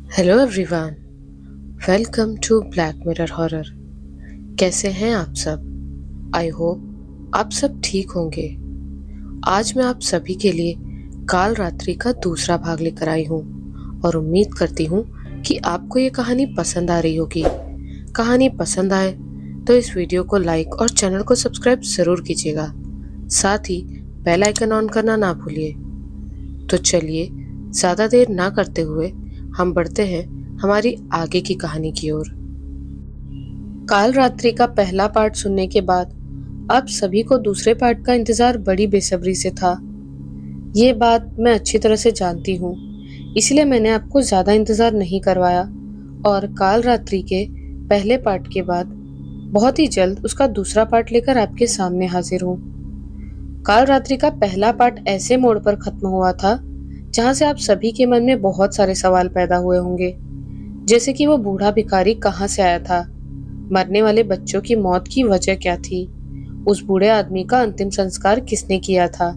Hello everyone, welcome to black mirror horror. कैसे हैं आप सब? आई होप आप सब ठीक होंगे। आज मैं आप सभी के लिए काल रात्रि का दूसरा भाग लेकर आई हूँ और उम्मीद करती हूँ कि आपको ये कहानी पसंद आ रही होगी। कहानी पसंद आए तो इस वीडियो को लाइक और चैनल को सब्सक्राइब ज़रूर कीजिएगा। साथ ही बेल आइकन ऑन करना ना भूलिए। तो चलिए ज़्यादा देर ना करते हुए हम बढ़ते हैं हमारी आगे की कहानी की ओर। काल रात्रि का पहला पार्ट सुनने के बाद आप सभी को दूसरे पार्ट का इंतजार बड़ी बेसब्री से था। ये बात मैं अच्छी तरह से जानती हूँ, इसलिए मैंने आपको ज्यादा इंतजार नहीं करवाया और काल रात्रि के पहले पार्ट के बाद बहुत ही जल्द उसका दूसरा पार्ट लेकर आपके सामने हाजिर हूँ। काल रात्रि का पहला पार्ट ऐसे मोड़ पर खत्म हुआ था जहां से आप सभी के मन में बहुत सारे सवाल पैदा हुए होंगे, जैसे कि वो बूढ़ा भिखारी कहाँ से आया था, मरने वाले बच्चों की मौत की वजह क्या थी, उस बूढ़े आदमी का अंतिम संस्कार किसने किया था,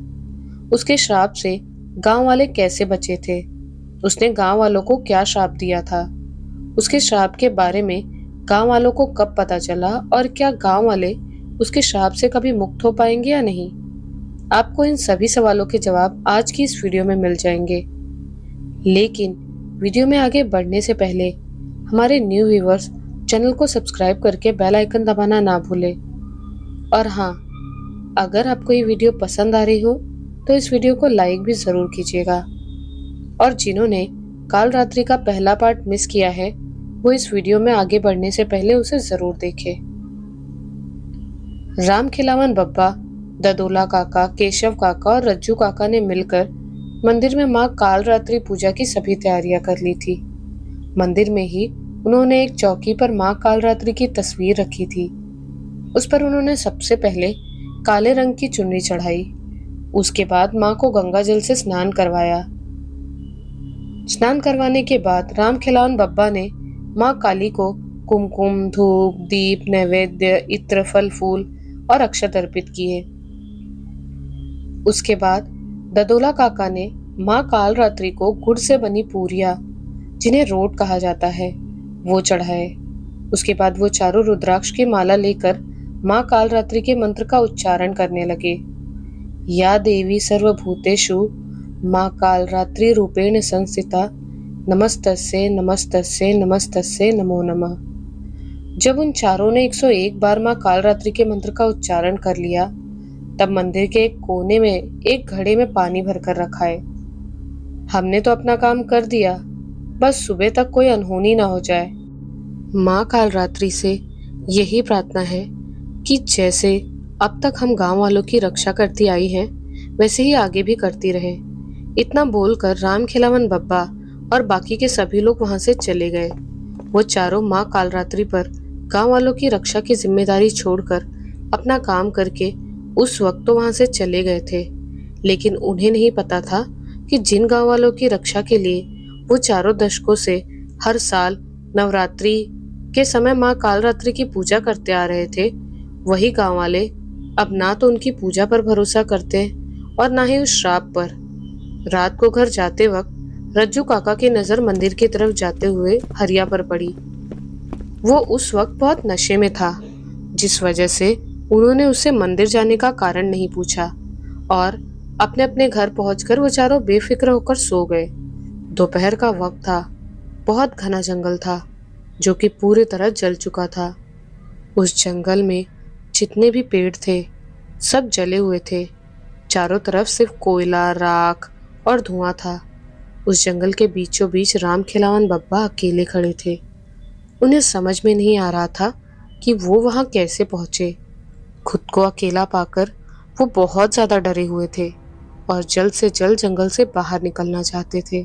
उसके श्राप से गांव वाले कैसे बचे थे, उसने गांव वालों को क्या श्राप दिया था, उसके श्राप के बारे में गांव वालों को कब पता चला और क्या गांव वाले उसके श्राप से कभी मुक्त हो पाएंगे या नहीं। आपको इन सभी सवालों के जवाब आज की इस वीडियो में मिल जाएंगे। लेकिन वीडियो में आगे बढ़ने से पहले हमारे न्यू व्यूवर्स चैनल को सब्सक्राइब करके बेल आइकन दबाना ना भूलें। और हाँ, अगर आपको ये वीडियो पसंद आ रही हो तो इस वीडियो को लाइक भी जरूर कीजिएगा। और जिन्होंने काल रात्रि का पहला पार्ट मिस किया है वो इस वीडियो में आगे बढ़ने से पहले उसे जरूर देखें। राम खिलावन बब्बा, ददोला काका, केशव काका और रज्जू काका ने मिलकर मंदिर में माँ काल रात्रि पूजा की सभी तैयारियां कर ली थी। मंदिर में ही उन्होंने एक चौकी पर माँ काल रात्रि की तस्वीर रखी थी। उस पर उन्होंने सबसे पहले काले रंग की चुन्नी चढ़ाई। उसके बाद माँ को गंगा जल से स्नान करवाया। स्नान करवाने के बाद राम खिलावन बब्बा ने माँ काली को कुमकुम, धूप, दीप, नैवेद्य, इत्र, फल फूल और अक्षत अर्पित किए। उसके बाद ददोला काका ने माँ काल रात्रि को गुड़ से बनी पूरियां, जिन्हें रोट कहा जाता है, वो चढ़ाए। उसके बाद वो चारों रुद्राक्ष की माला लेकर माँ काल रात्रि के मंत्र का उच्चारण करने लगे। या देवी सर्वभूतेषु माँ काल रात्रि रूपेण संस्थिता नमस्तस्ये नमस्तस्ये नमस्तस्ये नमो नमः। जब उन चारों ने 101 बार माँ काल रात्रि के मंत्र का उच्चारण कर लिया तब मंदिर के एक कोने में एक घड़े में पानी भरकर रखा है। हमने तो अपना काम कर दिया, बस सुबह तक कोई अनहोनी ना हो जाए। माँ काल रात्रि से यही प्रार्थना है कि जैसे अब तक हम गांव वालों की रक्षा करती आई हैं, वैसे ही आगे भी करती रहे। इतना बोलकर राम खिलावन बब्बा और बाकी के सभी लोग वहां से चले गए। वो चारों माँ काल रात्रि पर गांव वालों की रक्षा की जिम्मेदारी छोड़कर अपना काम करके उस वक्त तो वहां से चले गए थे, लेकिन उन्हें नहीं पता था कि जिन गांव वालों की रक्षा के लिए वो चारों दशकों से हर साल नवरात्रि के समय माँ काल रात्रि की पूजा करते आ रहे थे, वही गांव वाले अब ना तो उनकी पूजा पर भरोसा करते और ना ही उस श्राप पर। रात को घर जाते वक्त रज्जू काका की नजर मंदिर की तरफ जाते हुए हरिया पर पड़ी। वो उस वक्त बहुत नशे में था, जिस वजह से उन्होंने उससे मंदिर जाने का कारण नहीं पूछा और अपने अपने घर पहुंचकर वो चारों बेफिक्र होकर सो गए। दोपहर का वक्त था। बहुत घना जंगल था जो कि पूरी तरह जल चुका था। उस जंगल में जितने भी पेड़ थे सब जले हुए थे। चारों तरफ सिर्फ कोयला, राख और धुआं था। उस जंगल के बीचों बीच राम खिलावन बब्बा अकेले खड़े थे। उन्हें समझ में नहीं आ रहा था कि वो वहां कैसे पहुंचे। खुद को अकेला पाकर वो बहुत ज्यादा डरे हुए थे और जल्द से जल्द जंगल से बाहर निकलना चाहते थे,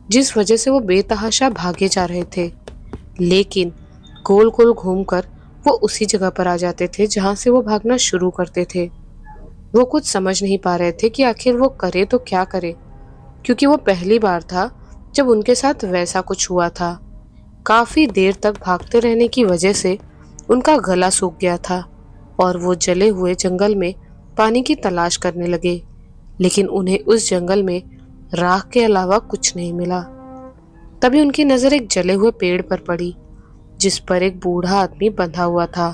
जिस वजह से वो बेतहाशा भागे जा रहे थे। लेकिन गोल गोल घूमकर वो उसी जगह पर आ जाते थे जहां से वो भागना शुरू करते थे। वो कुछ समझ नहीं पा रहे थे कि आखिर वो करे तो क्या करे, क्योंकि वो पहली बार था जब उनके साथ वैसा कुछ हुआ था। काफी देर तक भागते रहने की वजह से उनका गला सूख गया था और वो जले हुए जंगल में पानी की तलाश करने लगे, लेकिन उन्हें उस जंगल में राख के अलावा कुछ नहीं मिला। तभी उनकी नजर एक जले हुए पेड़ पर पड़ी जिस पर एक बूढ़ा आदमी बंधा हुआ था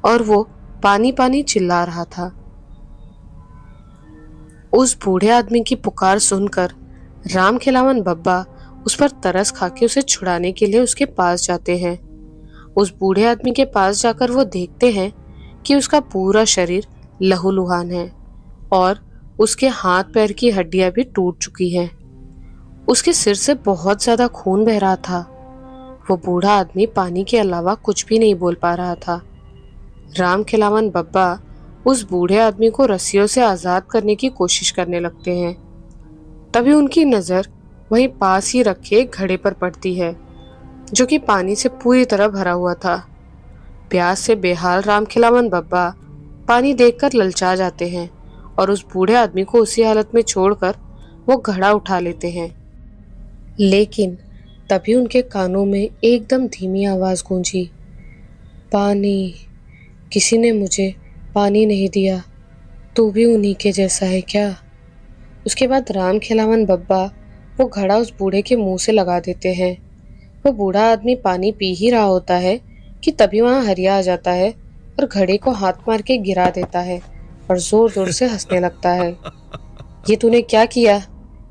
और वो पानी पानी चिल्ला रहा था। उस बूढ़े आदमी की पुकार सुनकर राम खिलावन बब्बा उस पर तरस खाके उसे छुड़ाने के लिए उसके पास जाते हैं। उस बूढ़े आदमी के पास जाकर वो देखते हैं कि उसका पूरा शरीर लहूलुहान है और उसके हाथ पैर की हड्डियां भी टूट चुकी हैं। उसके सिर से बहुत ज्यादा खून बह रहा था। वो बूढ़ा आदमी पानी के अलावा कुछ भी नहीं बोल पा रहा था। राम खिलावन बब्बा उस बूढ़े आदमी को रस्सियों से आजाद करने की कोशिश करने लगते हैं। तभी उनकी नजर वहीं पास ही रखे घड़े पर पड़ती है जो कि पानी से पूरी तरह भरा हुआ था। प्यास से बेहाल राम खिलावन बब्बा पानी देखकर ललचा जाते हैं और उस बूढ़े आदमी को उसी हालत में छोड़कर वो घड़ा उठा लेते हैं। लेकिन तभी उनके कानों में एकदम धीमी आवाज गूंजी, पानी, किसी ने मुझे पानी नहीं दिया, तू भी उन्हीं के जैसा है क्या? उसके बाद राम खिलावन बब्बा वो घड़ा उस बूढ़े के मुंह से लगा देते हैं। वो बूढ़ा आदमी पानी पी ही रहा होता है कि तभी वहां हरिया आ जाता है और घड़े को हाथ मार के गिरा देता है और जोर जोर से हंसने लगता है। ये तूने क्या किया?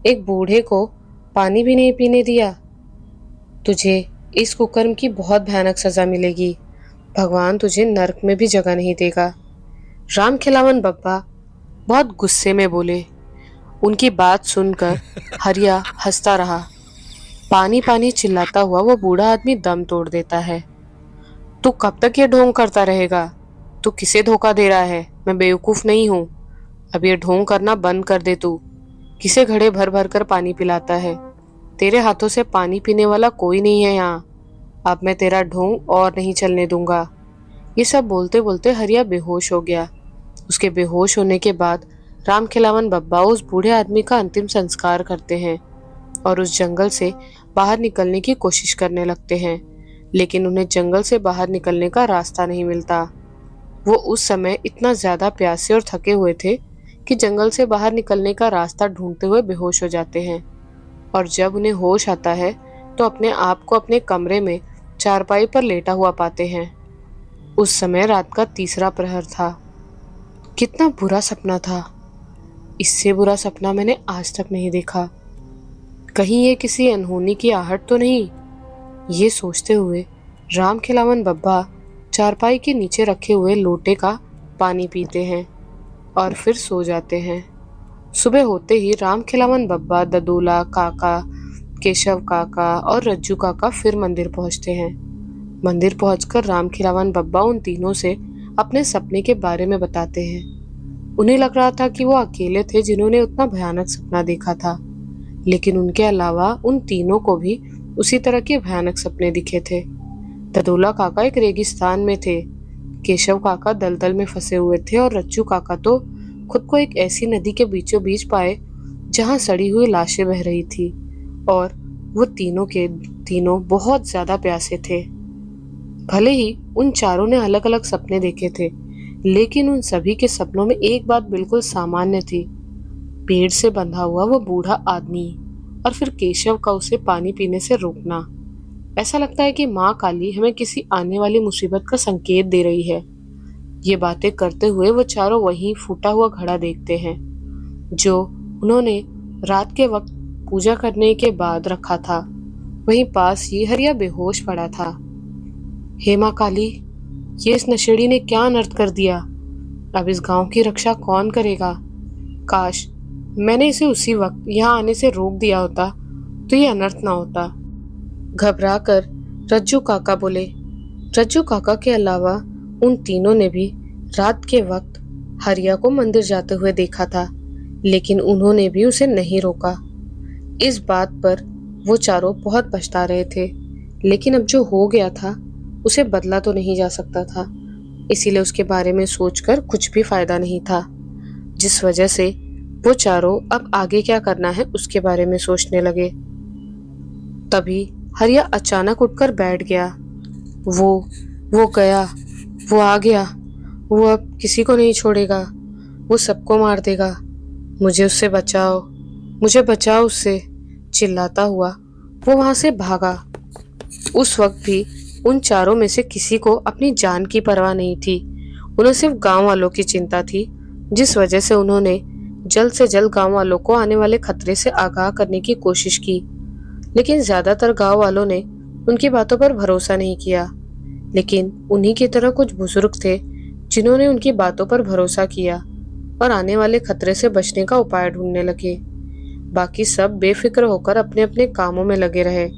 एक बूढ़े को पानी भी नहीं पीने दिया। तुझे इस कुकर्म की बहुत भयानक सजा मिलेगी। भगवान तुझे नरक में भी जगह नहीं देगा। राम खिलावन बब्बा बहुत गुस्से में बोले। उनकी बात सुनकर हरिया हंसता रहा। पानी पानी चिल्लाता हुआ वो बूढ़ा आदमी दम तोड़ देता है। तू कब तक ये ढोंग करता रहेगा? तू किसे धोखा दे रहा है? मैं बेवकूफ नहीं हूँ। अब ये ढोंग करना बंद कर दे। तू किसे घड़े भर भर कर पानी पिलाता है? तेरे हाथों से पानी पीने वाला कोई नहीं है यहाँ। अब मैं तेरा ढोंग और नहीं चलने दूंगा। ये सब बोलते बोलते हरिया बेहोश हो गया। उसके बेहोश होने के बाद राम खिलावन बब्बा उस बूढ़े आदमी का अंतिम संस्कार करते हैं और उस जंगल से बाहर निकलने की कोशिश करने लगते हैं, लेकिन उन्हें जंगल से बाहर निकलने का रास्ता नहीं मिलता। वो उस समय इतना ज्यादा प्यासे और थके हुए थे कि जंगल से बाहर निकलने का रास्ता ढूंढते हुए बेहोश हो जाते हैं और जब उन्हें होश आता है तो अपने आप को अपने कमरे में चारपाई पर लेटा हुआ पाते हैं। उस समय रात का तीसरा प्रहर था। कितना बुरा सपना था। इससे बुरा सपना मैंने आज तक नहीं देखा। कहीं ये किसी अनहोनी की आहट तो नहीं? ये सोचते हुए राम खिलावन बब्बा चारपाई के नीचे रखे हुए लोटे का पानी पीते हैं और फिर सो जाते हैं। सुबह होते ही राम खिलावन बब्बा, ददूला काका, केशव काका और रज्जू काका फिर मंदिर पहुंचते हैं। मंदिर पहुंचकर राम खिलावन बब्बा उन तीनों से अपने सपने के बारे में बताते हैं। उन्हें लग रहा था कि वो अकेले थे जिन्होंने उतना भयानक सपना देखा था, लेकिन उनके अलावा उन तीनों को भी उसी तरह के भयानक सपने दिखे थे। ददूला काका एक रेगिस्तान में थे, केशव काका दलदल में फंसे हुए थे और रज्जू काका तो खुद को एक ऐसी नदी के बीचों बीच पाए जहां सड़ी हुई लाशें बह रही थी और वो तीनों के तीनों बहुत ज्यादा प्यासे थे। भले ही उन चारों ने अलग अलग सपने देखे थे, लेकिन उन सभी के सपनों में एक बात बिल्कुल सामान्य थी। पेड़ से बंधा हुआ वो बूढ़ा आदमी और फिर केशव का उसे पानी पीने से रोकना। ऐसा लगता है कि माँ काली हमें किसी आने वाली मुसीबत का संकेत दे रही है। ये बातें करते हुए वो चारों वहीं फूटा हुआ घड़ा देखते हैं जो उन्होंने रात के वक्त पूजा करने के बाद रखा था। वहीं पास ही हरिया बेहोश पड़ा था। हे माँ काली, ये इस नशेड़ी ने क्या अनर्थ कर दिया? अब इस गांव की रक्षा कौन करेगा? काश मैंने इसे उसी वक्त यहाँ आने से रोक दिया होता तो ये अनर्थ ना होता। घबराकर रज्जू काका बोले। रज्जू काका के अलावा उन तीनों ने भी रात के वक्त हरिया को मंदिर जाते हुए देखा था, लेकिन उन्होंने भी उसे नहीं रोका। इस बात पर वो चारों बहुत पछता रहे थे, लेकिन अब जो हो गया था उसे बदला तो नहीं जा सकता था, इसीलिए उसके बारे में सोचकर कुछ भी फायदा नहीं था। जिस वजह से वो चारों अब आगे क्या करना है उसके बारे में सोचने लगे। तभी हरिया अचानक उठकर बैठ गया। वो गया, वो आ गया, वो अब किसी को नहीं छोड़ेगा, वो सबको मार देगा। मुझे उससे बचाओ, मुझे बचाओ उससे, चिल्लाता हुआ वो वहां से भागा। उस वक्त भी उन चारों में से किसी को अपनी जान की परवाह नहीं थी। उन्हें सिर्फ गांव वालों की चिंता थी, जिस वजह से उन्होंने जल्द से जल्द गांव वालों को आने वाले खतरे से आगाह करने की कोशिश की। लेकिन ज्यादातर गांव वालों ने उनकी बातों पर भरोसा नहीं किया। लेकिन उन्हीं की तरह कुछ बुजुर्ग थे जिन्होंने उनकी बातों पर भरोसा किया और आने वाले खतरे से बचने का उपाय ढूंढने लगे। बाकी सब बेफिक्र होकर अपने अपने कामों में लगे रहे।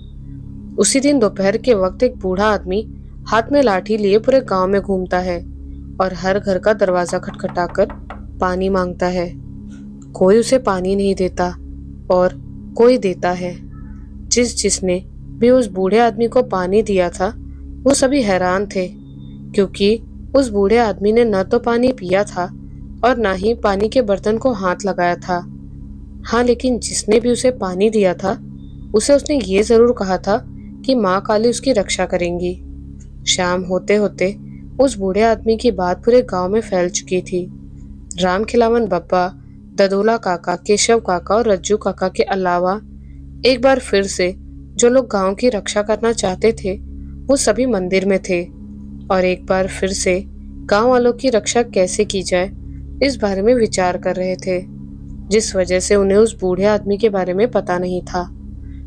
उसी दिन दोपहर के वक्त एक बूढ़ा आदमी हाथ में लाठी लिए पूरे गांव में घूमता है और हर घर का दरवाजा खटखटाकर पानी मांगता है। कोई उसे पानी नहीं देता और कोई देता है। जिसने भी उस बूढ़े आदमी को पानी दिया था वो सभी हैरान थे, क्योंकि उस बूढ़े आदमी ने न तो पानी पिया था और न ही पानी के बर्तन को हाथ लगाया था। हाँ, लेकिन जिसने भी उसे पानी दिया था उसने ये जरूर कहा था कि माँ काली उसकी रक्षा करेंगी। शाम होते होते उस बूढ़े आदमी की बात पूरे गांव में फैल चुकी थी। राम खिलावन बब्बा, ददोला काका, केशव काका और रज्जू काका के अलावा एक बार फिर से जो लोग गांव की रक्षा करना चाहते थे वो सभी मंदिर में थे और एक बार फिर से गांव वालों की रक्षा कैसे की जाए इस बारे में विचार कर रहे थे, जिस वजह से उन्हें उस बूढ़े आदमी के बारे में पता नहीं था।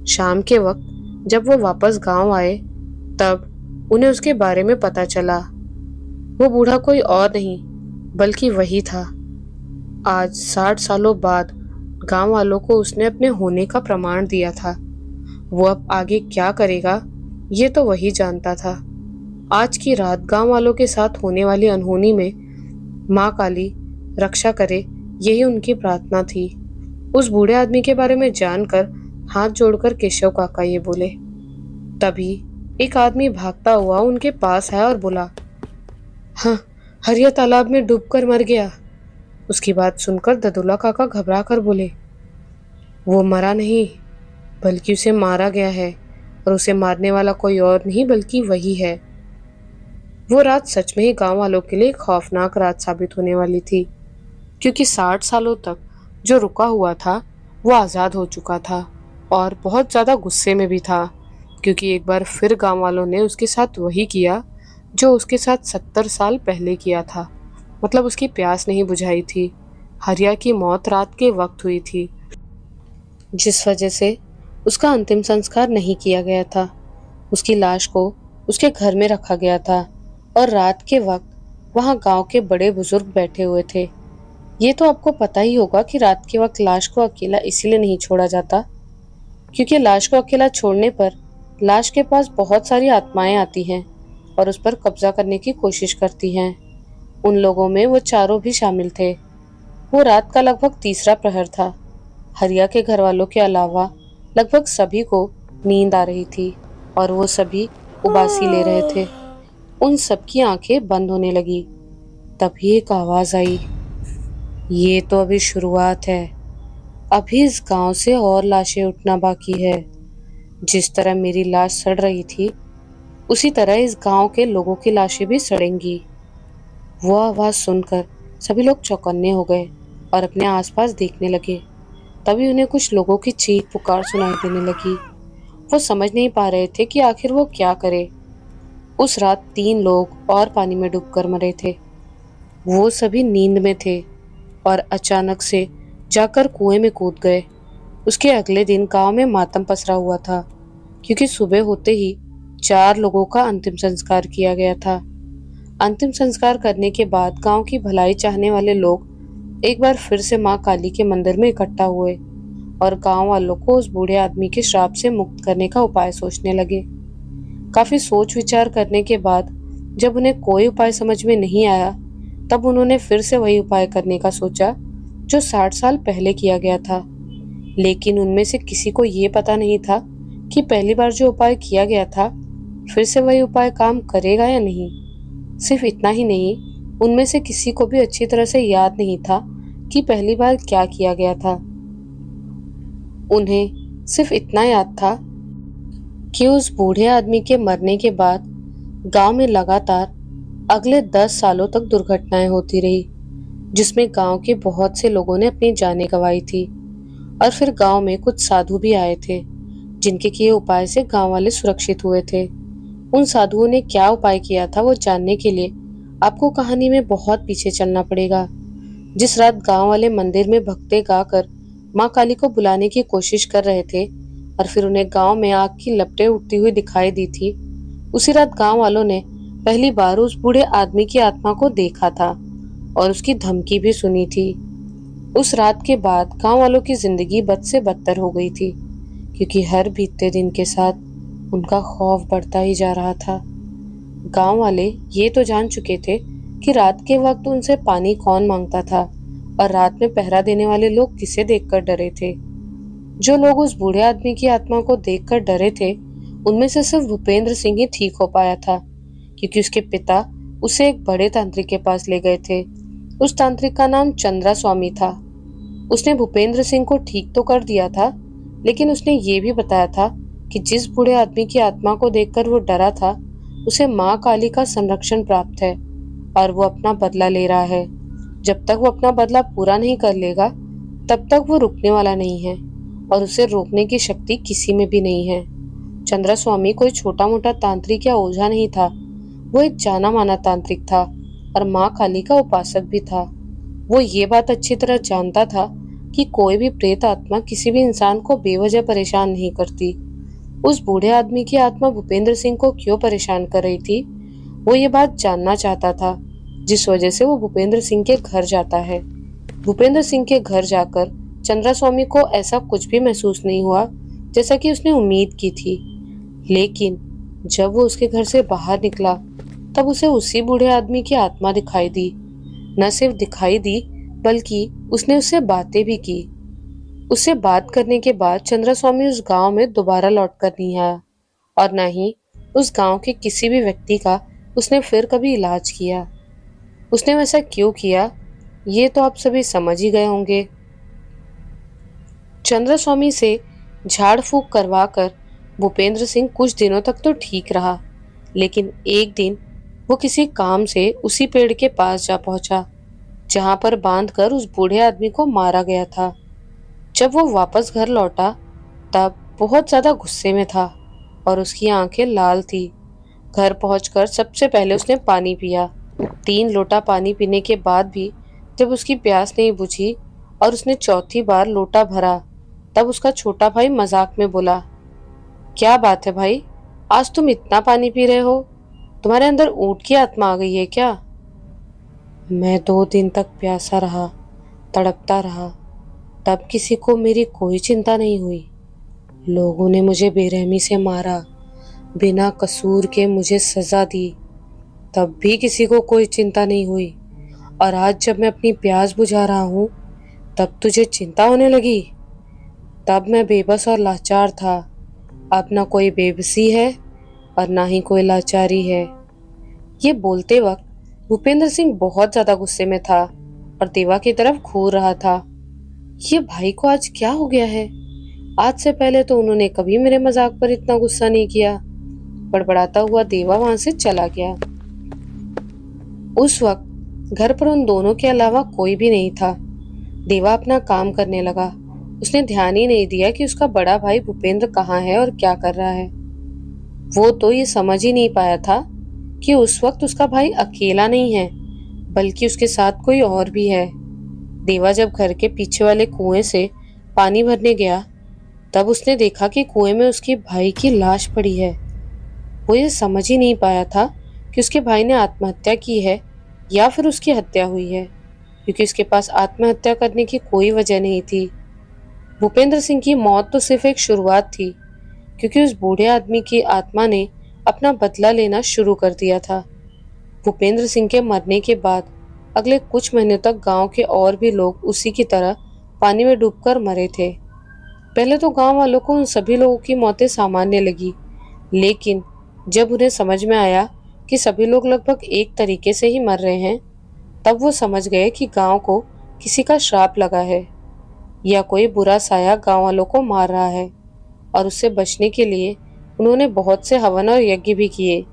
शाम के वक्त जब वो वापस गांव आए तब उन्हें उसके बारे में पता चला। वो बूढ़ा कोई और नहीं बल्कि वही था। आज 60 सालों बाद गांव वालों को उसने अपने होने का प्रमाण दिया था। वो अब आगे क्या करेगा ये तो वही जानता था। आज की रात गांव वालों के साथ होने वाली अनहोनी में माँ काली रक्षा करे, यही उनकी प्रार्थना थी। उस बूढ़े आदमी के बारे में जानकर हाथ जोड़कर केशव काका ये बोले। तभी एक आदमी भागता हुआ उनके पास आया और बोला, हाँ, हरिया तालाब में डूबकर मर गया। उसकी बात सुनकर ददुल्ला काका घबरा कर बोले, वो मरा नहीं बल्कि उसे मारा गया है और उसे मारने वाला कोई और नहीं बल्कि वही है। वो रात सच में ही गांव वालों के लिए खौफनाक रात साबित होने वाली थी, क्योंकि 60 सालों तक जो रुका हुआ था वो आज़ाद हो चुका था और बहुत ज़्यादा गुस्से में भी था, क्योंकि एक बार फिर गांव वालों ने उसके साथ वही किया जो उसके साथ 70 साल पहले किया था। मतलब उसकी प्यास नहीं बुझाई थी। हरिया की मौत रात के वक्त हुई थी, जिस वजह से उसका अंतिम संस्कार नहीं किया गया था। उसकी लाश को उसके घर में रखा गया था और रात के वक्त वहाँ गांव के बड़े बुजुर्ग बैठे हुए थे। ये तो आपको पता ही होगा कि रात के वक्त लाश को अकेला इसीलिए नहीं छोड़ा जाता क्योंकि लाश को अकेला छोड़ने पर लाश के पास बहुत सारी आत्माएं आती हैं और उस पर कब्जा करने की कोशिश करती हैं। उन लोगों में वो चारों भी शामिल थे। वो रात का लगभग तीसरा प्रहर था। हरिया के घर वालों के अलावा लगभग सभी को नींद आ रही थी और वो सभी उबासी ले रहे थे। उन सबकी आंखें बंद होने लगी। तभी एक आवाज आई, ये तो अभी शुरुआत है। अभी इस गांव से और लाशें उठना बाकी है। जिस तरह मेरी लाश सड़ रही थी उसी तरह इस गांव के लोगों की लाशें भी सड़ेंगी। वो आवाज सुनकर सभी लोग चौकन्ने हो गए और अपने आसपास देखने लगे। तभी उन्हें कुछ लोगों की चीख पुकार सुनाई देने लगी। वो समझ नहीं पा रहे थे कि आखिर वो क्या करे। उस रात 3 लोग और पानी में डूबकर मरे थे। वो सभी नींद में थे और अचानक से जाकर कुएं में कूद गए। उसके अगले दिन गांव में मातम पसरा हुआ था, क्योंकि सुबह होते ही 4 लोगों का अंतिम संस्कार किया गया था। अंतिम संस्कार करने के बाद गांव की भलाई चाहने वाले लोग एक बार फिर से माँ काली के मंदिर में इकट्ठा हुए और गांव वालों को उस बूढ़े आदमी के श्राप से मुक्त करने का उपाय सोचने लगे। काफी सोच विचार करने के बाद जब उन्हें कोई उपाय समझ में नहीं आया, तब उन्होंने फिर से वही उपाय करने का सोचा जो 60 साल पहले किया गया था। लेकिन उनमें से किसी को ये पता नहीं था कि पहली बार जो उपाय किया गया था फिर से वही उपाय काम करेगा या नहीं। सिर्फ इतना ही नहीं, उनमें से किसी को भी अच्छी तरह से याद नहीं था कि पहली बार क्या किया गया था। उन्हें सिर्फ इतना याद था कि उस बूढ़े आदमी के मरने के बाद गांव में लगातार अगले 10 सालों तक दुर्घटनाएं होती रही, जिसमें गांव के बहुत से लोगों ने अपनी जानें गंवाई थी। और फिर गांव में कुछ साधु भी आए थे जिनके किए उपाय से गांव वाले सुरक्षित हुए थे। उन साधुओं ने क्या उपाय किया था वो जानने के लिए आपको कहानी में बहुत पीछे चलना पड़ेगा। जिस रात गांव वाले मंदिर में भक्ति गाकर मां काली को बुलाने की कोशिश कर रहे थे और फिर उन्हें गांव में आग की लपटें उठती हुई दिखाई दी थी, उसी रात गांव वालों ने पहली बार उस बूढ़े आदमी की आत्मा को देखा था और उसकी धमकी भी सुनी थी। उस रात के बाद गांव वालों की जिंदगी बद से बदतर हो गई थी, क्योंकि हर बीतते दिन के साथ उनका खौफ बढ़ता ही जा रहा था। गांव वाले ये तो जान चुके थे कि रात के वक्त उनसे पानी कौन मांगता था और रात में पहरा देने वाले लोग किसे देखकर डरे थे। जो लोग उस बूढ़े आदमी की आत्मा को देखकर डरे थे, उनमें से सिर्फ भूपेंद्र सिंह ही ठीक हो पाया था, क्योंकि उसके पिता उसे एक बड़े तांत्रिक के पास ले गए थे। उस तांत्रिक का नाम चंद्रा स्वामी था। उसने भूपेंद्र सिंह को ठीक तो कर दिया था, लेकिन उसने ये भी बताया था कि जिस बूढ़े आदमी की आत्मा को देखकर वो डरा था, उसे माँ काली का संरक्षण प्राप्त है और वो अपना बदला ले रहा है। जब तक वो अपना बदला पूरा नहीं कर लेगा, तब तक वो रुकने वाला नहीं है और उसे रोकने की शक्ति किसी में भी नहीं है। चंद्रा स्वामी कोई छोटा मोटा तांत्रिक या ओझा नहीं था, वो एक जाना माना तांत्रिक था और माँ काली का उपासक भी था। वो ये बात अच्छी तरह जानता था कि कोई भी प्रेत आत्मा किसी भी इंसान को बेवजह परेशान नहीं करती। उस बूढ़े आदमी की आत्मा भूपेंद्र सिंह को क्यों परेशान कर रही थी, वो ये बात जानना चाहता था, जिस वजह से वो भूपेंद्र सिंह के घर जाता है। भूपेंद्र सिंह के घर जाकर चंद्रा स्वामी को ऐसा कुछ भी महसूस नहीं हुआ जैसा कि उसने उम्मीद की थी, लेकिन जब वो उसके घर से बाहर निकला तब उसे उसी बूढ़े आदमी की आत्मा दिखाई दी। न सिर्फ दिखाई दी, बल्कि उसने उससे बातें भी की। उससे बात करने के बाद चंद्रा स्वामी उस गांव में दोबारा लौटकर नहीं आया और न ही उस गांव के किसी भी व्यक्ति का उसने फिर कभी इलाज किया। उसने वैसा क्यों किया, ये तो आप सभी समझ ही गए होंगे। चंद्रा स्वामी से झाड़ फूक करवा कर भूपेंद्र सिंह कुछ दिनों तक तो ठीक रहा, लेकिन एक दिन वो किसी काम से उसी पेड़ के पास जा पहुंचा जहां पर बांधकर उस बूढ़े आदमी को मारा गया था। जब वो वापस घर लौटा तब बहुत ज्यादा गुस्से में था और उसकी आंखें लाल थी। घर पहुंचकर सबसे पहले उसने पानी पिया। 3 लोटा पानी पीने के बाद भी जब उसकी प्यास नहीं बुझी और उसने चौथी बार लोटा भरा, तब उसका छोटा भाई मजाक में बोला, क्या बात है भाई, आज तुम इतना पानी पी रहे हो? तुम्हारे अंदर ऊंट की आत्मा आ गई है क्या? मैं 2 दिन तक प्यासा रहा, तड़पता रहा, तब किसी को मेरी कोई चिंता नहीं हुई। लोगों ने मुझे बेरहमी से मारा, बिना कसूर के मुझे सजा दी, तब भी किसी को कोई चिंता नहीं हुई। और आज जब मैं अपनी प्यास बुझा रहा हूँ, तब तुझे चिंता होने लगी। तब मैं बेबस और लाचार था, अब ना कोई बेबसी है और ना ही कोई लाचारी है। ये बोलते वक्त भूपेंद्र सिंह बहुत ज्यादा गुस्से में था और देवा की तरफ घूर रहा था। ये भाई को आज क्या हो गया है? आज से पहले तो उन्होंने कभी मेरे मजाक पर इतना गुस्सा नहीं किया। बड़बड़ाता हुआ देवा वहां से चला गया। उस वक्त घर पर उन दोनों के अलावा कोई भी नहीं था। देवा अपना काम करने लगा। उसने ध्यान ही नहीं दिया कि उसका बड़ा भाई भूपेंद्र कहाँ है और क्या कर रहा है। वो तो ये समझ ही नहीं पाया था कि उस वक्त उसका भाई अकेला नहीं है, बल्कि उसके साथ कोई और भी है। देवा जब घर के पीछे वाले कुएं से पानी भरने गया, तब उसने देखा कि कुएं में उसके भाई की लाश पड़ी है। वो ये समझ ही नहीं पाया था कि उसके भाई ने आत्महत्या की है या फिर उसकी हत्या हुई है, क्योंकि उसके पास आत्महत्या करने की कोई वजह नहीं थी। भूपेंद्र सिंह की मौत तो सिर्फ एक शुरुआत थी, क्योंकि उस बूढ़े आदमी की आत्मा ने अपना बदला लेना शुरू कर दिया था। भूपेंद्र सिंह के मरने के बाद अगले कुछ महीनों तक गांव के और भी लोग उसी की तरह पानी में डूबकर मरे थे। पहले तो गांव वालों को उन सभी लोगों की मौतें सामान्य लगी, लेकिन जब उन्हें समझ में आया कि सभी लोग लगभग एक तरीके से ही मर रहे हैं, तब वो समझ गए कि गांव को किसी का श्राप लगा है या कोई बुरा साया गांव वालों को मार रहा है। और उससे बचने के लिए उन्होंने बहुत से हवन और यज्ञ भी किए,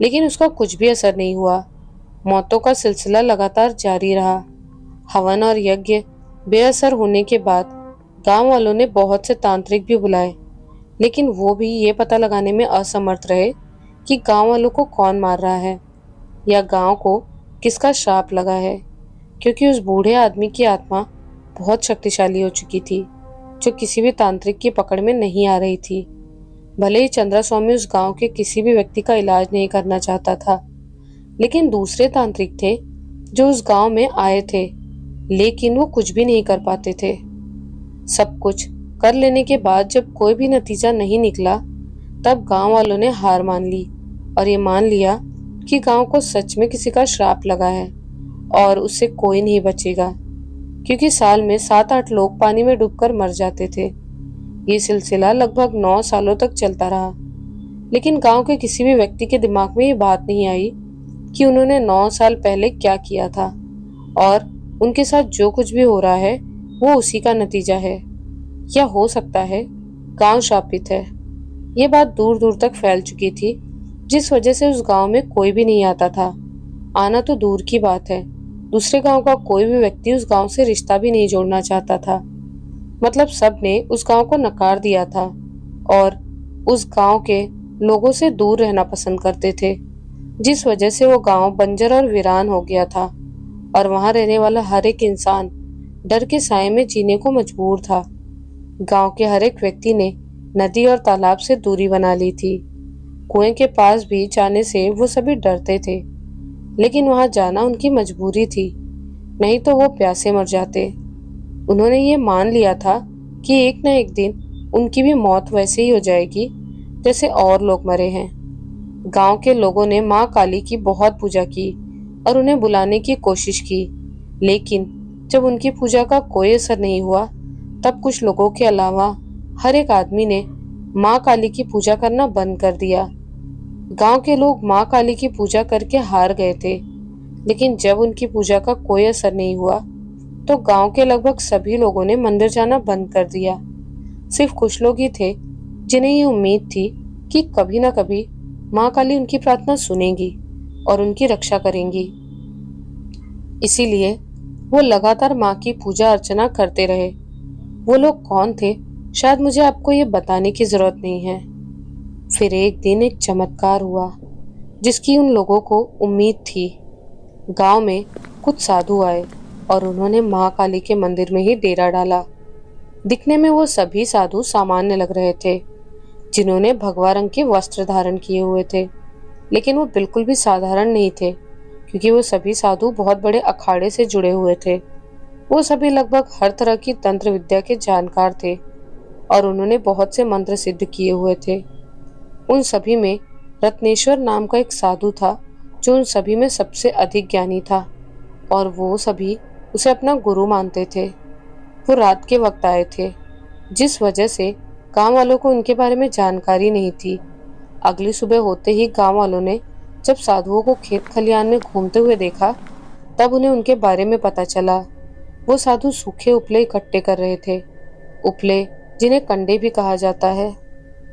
लेकिन उसका कुछ भी असर नहीं हुआ। मौतों का सिलसिला लगातार जारी रहा। हवन और यज्ञ बेअसर होने के बाद गांव वालों ने बहुत से तांत्रिक भी बुलाए, लेकिन वो भी ये पता लगाने में असमर्थ रहे कि गांव वालों को कौन मार रहा है या गांव को किसका श्राप लगा है, क्योंकि उस बूढ़े आदमी की आत्मा बहुत शक्तिशाली हो चुकी थी, जो किसी भी तांत्रिक की पकड़ में नहीं आ रही थी। भले ही चंद्रा स्वामी उस गांव के किसी भी व्यक्ति का इलाज नहीं करना चाहता था, लेकिन दूसरे तांत्रिक थे जो उस गांव में आए थे, लेकिन वो कुछ भी नहीं कर पाते थे। सब कुछ कर लेने के बाद जब कोई भी नतीजा नहीं निकला, तब गांव वालों ने हार मान ली और ये मान लिया कि गांव को सच में किसी का श्राप लगा है और उससे कोई नहीं बचेगा, क्योंकि साल में 7-8 लोग पानी में डूबकर मर जाते थे। ये सिलसिला लगभग 9 सालों तक चलता रहा, लेकिन गांव के किसी भी व्यक्ति के दिमाग में ये बात नहीं आई कि उन्होंने 9 साल पहले क्या किया था और उनके साथ जो कुछ भी हो रहा है वो उसी का नतीजा है, या हो सकता है गांव शापित है। ये बात दूर दूर तक फैल चुकी थी, जिस वजह से उस गांव में कोई भी नहीं आता था। आना तो दूर की बात है, दूसरे गांव का कोई भी व्यक्ति उस गांव से रिश्ता भी नहीं जोड़ना चाहता था। मतलब सब ने उस गांव को नकार दिया था और उस गांव के लोगों से दूर रहना पसंद करते थे, जिस वजह से वो गांव बंजर और वीरान हो गया था और वहां रहने वाला हर एक इंसान डर के साए में जीने को मजबूर था। गांव के हर एक व्यक्ति ने नदी और तालाब से दूरी बना ली थी। कुएं के पास भी जाने से वो सभी डरते थे, लेकिन वहां जाना उनकी मजबूरी थी, नहीं तो वो प्यासे मर जाते। उन्होंने ये मान लिया था कि एक न एक दिन उनकी भी मौत वैसे ही हो जाएगी जैसे और लोग मरे हैं। गांव के लोगों ने माँ काली की बहुत पूजा की और उन्हें बुलाने की कोशिश की, लेकिन जब उनकी पूजा का कोई असर नहीं हुआ, तब कुछ लोगों के अलावा हर एक आदमी ने माँ काली की पूजा करना बंद कर दिया। गांव के लोग माँ काली की पूजा करके हार गए थे, लेकिन जब उनकी पूजा का कोई असर नहीं हुआ, तो गांव के लगभग सभी लोगों ने मंदिर जाना बंद कर दिया। सिर्फ कुछ लोग ही थे जिन्हें ये उम्मीद थी कि कभी ना कभी माँ काली उनकी प्रार्थना सुनेंगी और उनकी रक्षा करेंगी। इसीलिए वो लगातार माँ की पूजा अर्चना करते रहे। वो लोग कौन थे, शायद मुझे आपको ये बताने की जरूरत नहीं है। फिर एक दिन एक चमत्कार हुआ जिसकी उन लोगों को उम्मीद थी। गांव में कुछ साधु आए और उन्होंने माँ काली के मंदिर में ही डेरा डाला। दिखने में वो सभी साधु सामान्य लग रहे थे, जिन्होंने भगवा रंग के वस्त्र धारण किए हुए थे, लेकिन वो बिल्कुल भी साधारण नहीं थे, क्योंकि वो सभी साधु बहुत बड़े अखाड़े से जुड़े हुए थे। वो सभी लगभग हर तरह की तंत्र विद्या के जानकार थे और उन्होंने बहुत से मंत्र सिद्ध किए हुए थे। उन सभी में रत्नेश्वर नाम का एक साधु था, जो उन सभी में सबसे अधिक ज्ञानी था और वो सभी उसे अपना गुरु मानते थे। वो रात के वक्त आए थे, जिस वजह से गांव वालों को उनके बारे में जानकारी नहीं थी। अगली सुबह होते ही गांव वालों ने जब साधुओं को खेत खलियान में घूमते हुए देखा, तब उन्हें उनके बारे में पता चला। वो साधु सूखे उपले इकट्ठे कर रहे थे, उपले जिन्हें कंडे भी कहा जाता है।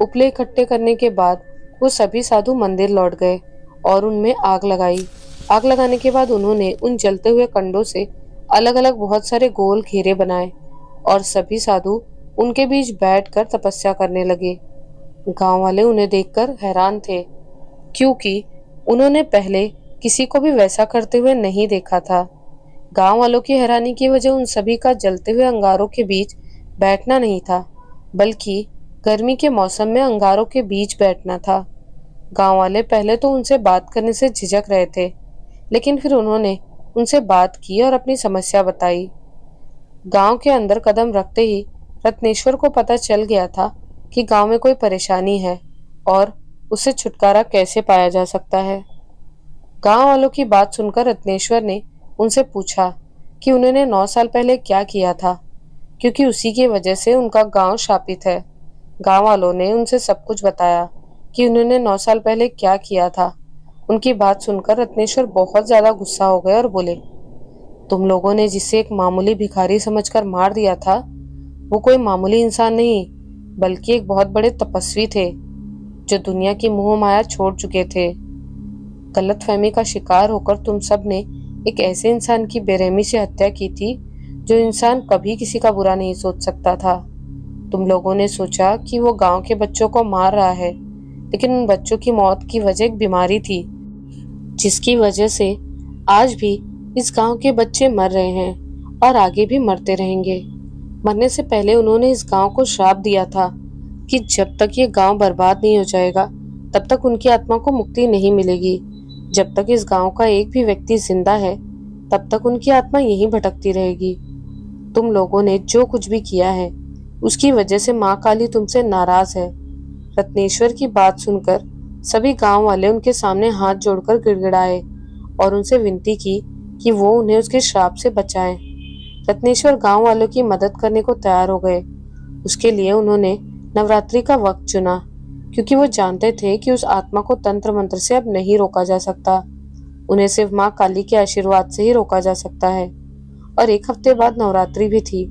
उपले इकट्ठे करने के बाद वो सभी साधु मंदिर लौट गए और उनमें आग लगाई। आग लगाने के बाद उन्होंने उन जलते हुए कंडों से अलग अलग बहुत सारे गोल घेरे बनाए और सभी साधु उनके बीच बैठकर तपस्या करने लगे। गांव वाले उन्हें देखकर हैरान थे, क्योंकि उन्होंने पहले किसी को भी वैसा करते हुए नहीं देखा था। गांव वालों की हैरानी की वजह उन सभी का जलते हुए अंगारों के बीच बैठना नहीं था, बल्कि गर्मी के मौसम में अंगारों के बीच बैठना था। गांव वाले पहले तो उनसे बात करने से झिझक रहे थे, लेकिन फिर उन्होंने उनसे बात की और अपनी समस्या बताई। गांव के अंदर कदम रखते ही रत्नेश्वर को पता चल गया था कि गांव में कोई परेशानी है और उससे छुटकारा कैसे पाया जा सकता है। गांव वालों की बात सुनकर रत्नेश्वर ने उनसे पूछा कि उन्होंने 9 साल पहले क्या किया था, क्योंकि उसी की वजह से उनका गांव शापित है। गांव वालों ने उनसे सब कुछ बताया कि उन्होंने 9 साल पहले क्या किया था। उनकी बात सुनकर रत्नेश्वर बहुत ज्यादा गुस्सा हो गए और बोले, तुम लोगों ने जिसे एक मामूली भिखारी समझकर मार दिया था, वो कोई मामूली इंसान नहीं, बल्कि एक बहुत बड़े तपस्वी थे, जो दुनिया की मोह माया छोड़ चुके थे। गलतफहमी का शिकार होकर तुम सब ने एक ऐसे इंसान की बेरहमी से हत्या की थी, जो इंसान कभी किसी का बुरा नहीं सोच सकता था। तुम लोगों ने सोचा कि वो गांव के बच्चों को मार रहा है, लेकिन उन बच्चों की मौत की वजह एक बीमारी थी, जिसकी वजह से आज भी इस गांव के बच्चे मर रहे हैं और आगे भी मरते रहेंगे। मरने से पहले उन्होंने इस गांव को श्राप दिया था कि जब तक ये गांव बर्बाद नहीं हो जाएगा, तब तक उनकी आत्मा को मुक्ति नहीं मिलेगी। जब तक इस गांव का एक भी व्यक्ति जिंदा है, तब तक उनकी आत्मा यहीं भटकती रहेगी। तुम लोगों ने जो कुछ भी किया है, उसकी वजह से माँ काली तुमसे नाराज है। रत्नेश्वर की बात सुनकर सभी गांव वाले उनके सामने हाथ जोड़कर गिड़गिड़ाए और उनसे विनती की कि वो उन्हें उसके श्राप से बचाएं। रत्नेश्वर गांव वालों की मदद करने को तैयार हो गए। उसके लिए उन्होंने नवरात्रि का वक्त चुना, क्योंकि वो जानते थे कि उस आत्मा को तंत्र मंत्र से अब नहीं रोका जा सकता। उन्हें सिर्फ माँ काली के आशीर्वाद से ही रोका जा सकता है। और एक हफ्ते बाद नवरात्रि भी थी।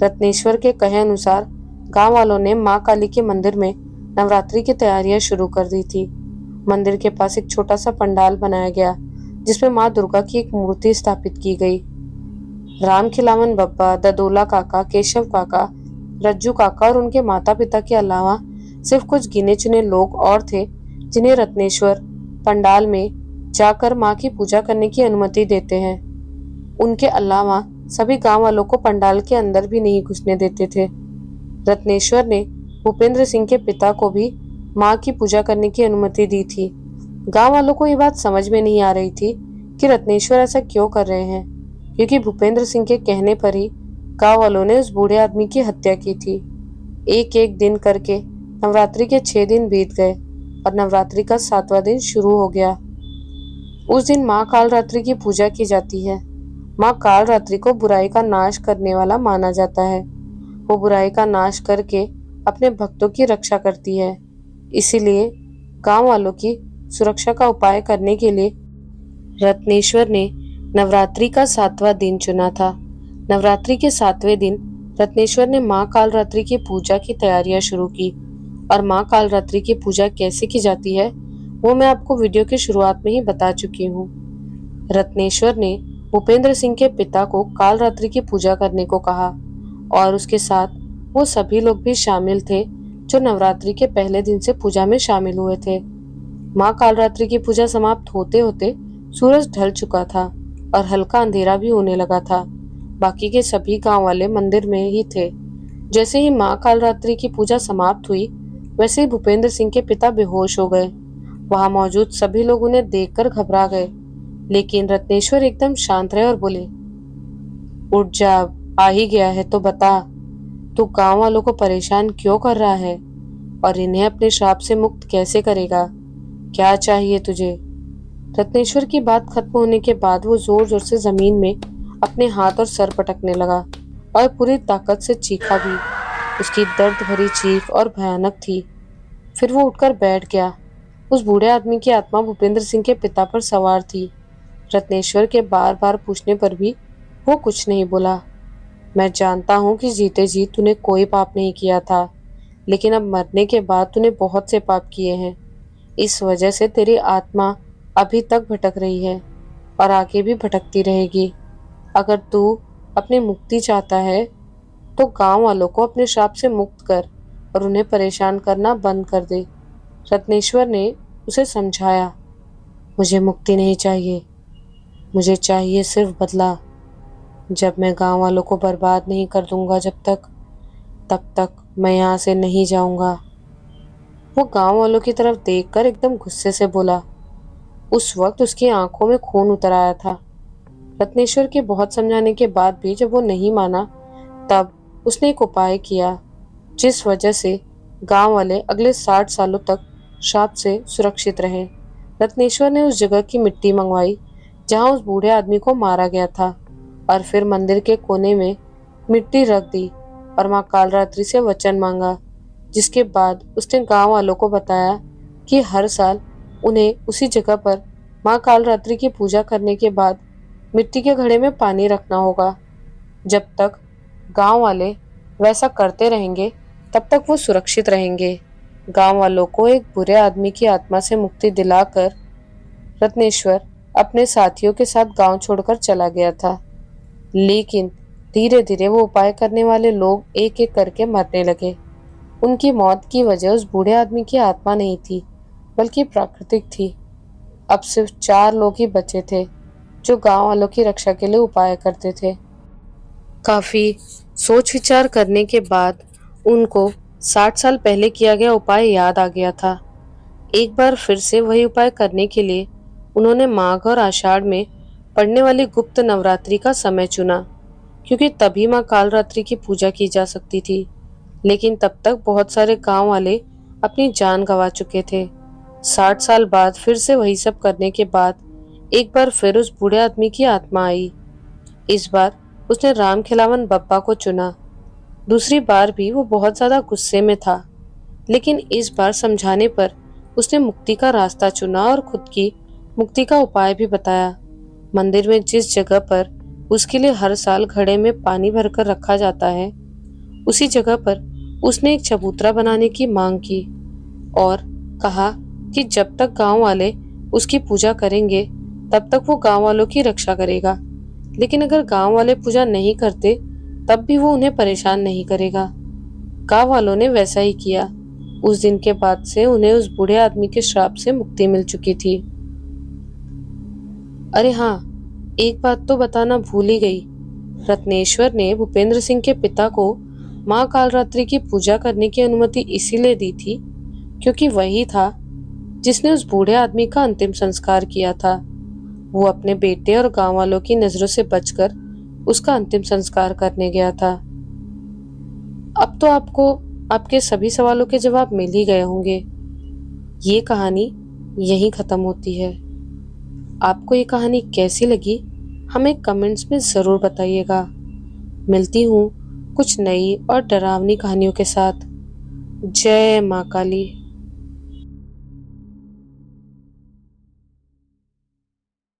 रत्नेश्वर के कहे अनुसार गांव वालों ने माँ काली के मंदिर में नवरात्रि की तैयारियां शुरू कर दी थी। मंदिर के पास एक छोटा सा पंडाल बनाया गया, जिसमें माँ दुर्गा की एक मूर्ति स्थापित की गई। राम खिलावन बब्बा, ददोला काका, केशव काका, रज्जू काका और उनके माता पिता के अलावा सिर्फ कुछ गिने चुने लोग और थे जिन्हें रत्नेश्वर पंडाल में जाकर माँ की पूजा करने की अनुमति देते हैं। उनके अलावा सभी गांव वालों को पंडाल के अंदर भी नहीं घुसने देते थे। रत्नेश्वर ने भूपेंद्र सिंह के पिता को भी माँ की पूजा करने की अनुमति दी थी। गांव वालों को ये बात समझ में नहीं आ रही थी कि रत्नेश्वर ऐसा क्यों कर रहे हैं, क्योंकि भूपेंद्र सिंह के कहने पर ही गांव वालों ने उस बूढ़े आदमी की हत्या की थी। एक एक दिन करके नवरात्रि के 6 दिन बीत गए और नवरात्रि का 7वां दिन शुरू हो गया। उस दिन माँ कालरात्रि की पूजा की जाती है। माँ कालरात्रि को बुराई का नाश करने वाला माना जाता है। वो बुराई का नाश करके अपने भक्तों की रक्षा करती है। इसीलिए गांव वालों की सुरक्षा का उपाय करने के लिए रत्नेश्वर ने नवरात्रि का 7वां दिन चुना था। नवरात्रि के 7वें दिन रत्नेश्वर ने माँ कालरात्रि की पूजा की तैयारियां शुरू की। और माँ कालरात्रि की पूजा कैसे की जाती है, वो मैं आपको वीडियो की शुरुआत में ही बता चुकी हूँ। रत्नेश्वर ने भूपेंद्र सिंह के पिता को कालरात्रि की पूजा करने को कहा और उसके साथ वो सभी लोग भी शामिल थे जो नवरात्रि के पहले दिन से पूजा में शामिल हुए थे। माँ कालरात्रि की पूजा समाप्त होते होते सूरज ढल चुका था और हल्का अंधेरा भी होने लगा था। बाकी के सभी गांव वाले मंदिर में ही थे। जैसे ही माँ कालरात्रि की पूजा समाप्त हुई, वैसे ही भूपेंद्र सिंह के पिता बेहोश हो गए। वहां मौजूद सभी लोग उन्हें देखकर घबरा गए, लेकिन रत्नेश्वर एकदम शांत रहे और बोले, उठ जा, आ ही गया है तो बता, तू गांव वालों को परेशान क्यों कर रहा है और इन्हें अपने श्राप से मुक्त कैसे करेगा? क्या चाहिए तुझे? रत्नेश्वर की बात खत्म होने के बाद वो जोर जोर से जमीन में अपने हाथ और सर पटकने लगा और पूरी ताकत से चीखा भी। उसकी दर्द भरी चीख और भयानक थी। फिर वो उठकर बैठ गया। उस बूढ़े आदमी की आत्मा भूपेंद्र सिंह के पिता पर सवार थी। रत्नेश्वर के बार बार पूछने पर भी वो कुछ नहीं बोला। मैं जानता हूँ कि जीते जी तूने कोई पाप नहीं किया था, लेकिन अब मरने के बाद तूने बहुत से पाप किए हैं। इस वजह से तेरी आत्मा अभी तक भटक रही है और आगे भी भटकती रहेगी। अगर तू अपनी मुक्ति चाहता है तो गांव वालों को अपने श्राप से मुक्त कर और उन्हें परेशान करना बंद कर दे। रत्नेश्वर ने उसे समझाया, मुझे मुक्ति नहीं चाहिए, मुझे चाहिए सिर्फ बदला। जब मैं गांव वालों को बर्बाद नहीं कर दूंगा तब तक मैं यहाँ से नहीं जाऊंगा। वो गांव वालों की तरफ देखकर एकदम गुस्से से बोला। उस वक्त उसकी आंखों में खून उतर आया था। रत्नेश्वर के बहुत समझाने के बाद भी जब वो नहीं माना, तब उसने एक उपाय किया जिस वजह से गांव वाले अगले 60 सालों तक श्राप से सुरक्षित रहे। रत्नेश्वर ने उस जगह की मिट्टी मंगवाई जहां उस बूढ़े आदमी को मारा गया था और फिर मंदिर के कोने में मिट्टी रख दी और माँ कालरात्रि से वचन मांगा, जिसके बाद उसने गांव वालों को बताया कि हर साल उन्हें उसी जगह पर माँ कालरात्रि की पूजा करने के बाद मिट्टी के घड़े में पानी रखना होगा। जब तक गांव वाले वैसा करते रहेंगे तब तक वो सुरक्षित रहेंगे। गांव वालों को एक बुरे आदमी की आत्मा से मुक्ति दिलाकर रत्नेश्वर अपने साथियों के साथ गांव छोड़कर चला गया था। लेकिन धीरे धीरे वो उपाय करने वाले लोग एक एक करके मरने लगे। उनकी मौत की वजह उस बूढ़े आदमी की आत्मा नहीं थी, बल्कि प्राकृतिक थी। अब सिर्फ 4 लोग ही बचे थे, जो गांव वालों की रक्षा के लिए उपाय करते थे। काफी सोच विचार करने के बाद उनको 60 साल पहले किया गया उपाय याद आ गया था। एक बार फिर से वही उपाय करने के लिए उन्होंने माघ और आषाढ़ में पड़ने वाली गुप्त नवरात्रि का समय चुना, क्योंकि तभी माँ कालरात्रि की पूजा की जा सकती थी। लेकिन तब तक बहुत सारे गांव वाले अपनी जान गंवा चुके थे। 60 साल बाद फिर से वही सब करने के बाद एक बार फिर उस बूढ़े आदमी की आत्मा आई। इस बार उसने राम खिलावन बप्पा को चुना। दूसरी बार भी वो बहुत ज्यादा गुस्से में था, लेकिन इस बार समझाने पर उसने मुक्ति का रास्ता चुना और खुद की मुक्ति का उपाय भी बताया। मंदिर में जिस जगह पर उसके लिए हर साल घड़े में पानी भरकर रखा जाता है, उसी जगह पर उसने एक चबूतरा बनाने की मांग की और कहा कि जब तक गांव वाले उसकी पूजा करेंगे तब तक वो गांव वालों की रक्षा करेगा, लेकिन अगर गांव वाले पूजा नहीं करते तब भी वो उन्हें परेशान नहीं करेगा। गांव वालों ने वैसा ही किया। उस दिन के बाद से उन्हें उस बूढ़े आदमी के श्राप से मुक्ति मिल चुकी थी। अरे हाँ, एक बात तो बताना भूल ही गई। रत्नेश्वर ने भूपेंद्र सिंह के पिता को माँ कालरात्रि की पूजा करने की अनुमति इसीलिए दी थी क्योंकि वही था जिसने उस बूढ़े आदमी का अंतिम संस्कार किया था। वो अपने बेटे और गांव वालों की नजरों से बचकर उसका अंतिम संस्कार करने गया था। अब तो आपको आपके सभी सवालों के जवाब मिल ही गए होंगे। ये कहानी यहीं खत्म होती है। आपको ये कहानी कैसी लगी हमें कमेंट्स में जरूर बताइएगा। मिलती हूँ कुछ नई और डरावनी कहानियों के साथ। जय माँ काली।